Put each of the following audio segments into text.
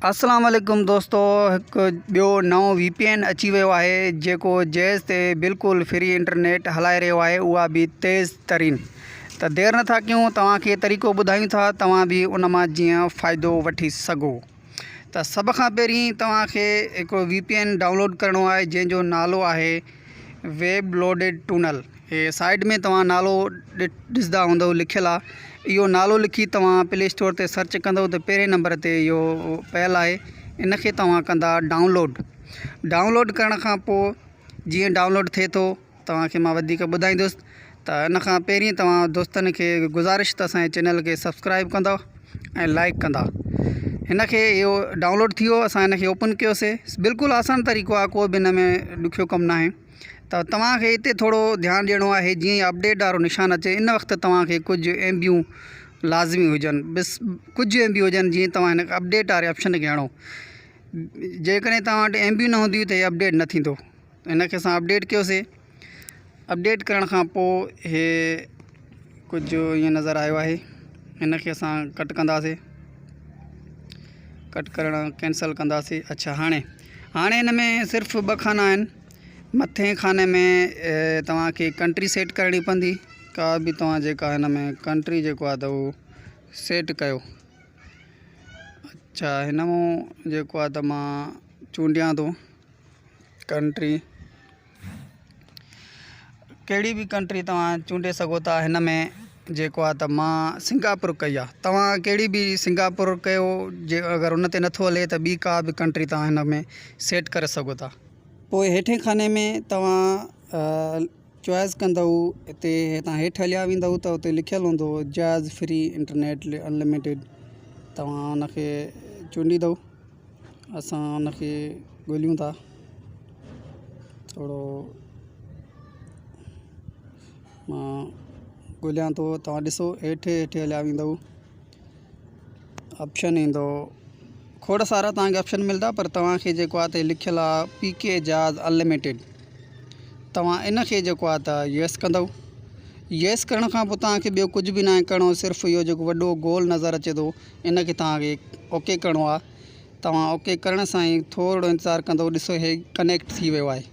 अस्सलाम वालेकुम दोस्तों, एक ॿियो नओं VPN अची वियो आहे जेको जैज़ ते बिल्कुल फ्री इंटरनेट हलाए रहियो आहे, उहा बि तेज़ तरीन। त देर नथा कयूं, तव्हांखे तरीक़ो ॿुधायूं था, तव्हां बि उन मां जीअं फ़ाइदो वठी सघो। त सभ खां पहिरीं तव्हांखे हिकिड़ो VPN डाउनलोड करिणो आहे जंहिंजो नालो आहे वेब लोडेड टनल। हे साइड में तव्हां नालो ॾिसंदा हूंदव लिखियलु आहे। इहो नालो लिखी तव्हां प्ले स्टोर ते सर्च कंदव त पहिरें नंबर ते इहो पयल आहे। इन खे तव्हां कंदा डाउनलोड करण खां पोइ जीअं डाउनलोड थिए थो तव्हांखे मां वधीक ॿुधाईंदुसि। त इन खां पहिरीं तव्हां दोस्तनि खे गुज़ारिश त असांजे चैनल खे सब्सक्राइब कंदव ऐं लाइक कंदा। हिन खे इहो डाउनलोड थी वियो, असां हिन खे ओपन कयोसीं। बिल्कुलु आसान तरीक़ो आहे, को बि हिन में ॾुखियो कमु न आहे। त तव्हांखे हिते थोरो ध्यानु ॾियणो आहे, जीअं ई अपडेट वारो निशान अचे इन वक़्तु तव्हांखे कुझु MBयूं लाज़मी हुजनि, कुझु MB हुजनि, जीअं तव्हां हिन अपडेट वारे ऑप्शन खे हणो। जेकॾहिं तव्हां वटि MB न हूंदियूं त इहे अपडेट न थींदो। हिन खे असां अपडेट कयोसीं। अपडेट करण खां पोइ हे कुझु ईअं नज़र आयो आहे। हिन खे असां कट कंदासीं, कट करणु कैंसिल कंदासीं। अच्छा, हाणे हिन में सिर्फ़ु 2 खाना आहिनि। मथे खाने में तव्हांखे कंट्री सेट करणी पवंदी। का बि तव्हां जेका हिन में कंट्री जेको आहे त उहो सेट कयो। अच्छा, हिन मां जेको आहे त मां चूंडियां थो कंट्री, कहिड़ी बि कंट्री तव्हां चूंडे सघो था। हिन में जेको आहे त मां सिंगापुर कई आहे। तव्हां कहिड़ी बि सिंगापुर कयो, जे अगरि उन ते नथो हले त ॿी का बि कंट्री तव्हां हिन में सेट करे सघो था। पोइ हेठे खाने में तव्हां चॉइस कंदव। हिते तव्हां हेठि हलिया वेंदव त उते लिखियलु हूंदो जैज़ फ्री इंटरनेट अनलिमिटेड। तव्हां उनखे चूंडींदव। असां उनखे ॻोल्हियूं था, थोरो मां ॻोल्हियां थो। तव्हां ॾिसो हेठि हलिया वेंदव, ऑप्शन ईंदो, खोड़ सारा तव्हांखे ऑप्शन मिलंदा, पर तव्हांखे जेको आहे त लिखियलु आहे PK जैज़ अनलिमिटेड। तव्हां इन खे जेको आहे त येस कंदव। येस करण खां पोइ तव्हांखे ॿियो कुझु बि न आहे करिणो, सिर्फ़ु इहो जेको वॾो गोल नज़र अचे थो इन खे तव्हांखे ओके करिणो आहे। तव्हां ओके करण सां ई थोरो इंतज़ारु कंदव। ॾिसो हे कनेक्ट थी वियो आहे।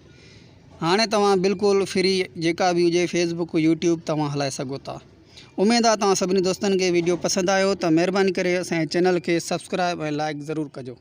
हाणे तव्हां बिल्कुलु फ्री जेका बि हुजे फेसबुक YouTube तव्हां हलाए सघो था। उमेदु आहे तव्हां सभिनी दोस्तनि खे वीडियो पसंदि आयो। त महिरबानी करे असांजे चैनल खे सब्सक्राइब ऐं लाइक ज़रूरु कजो।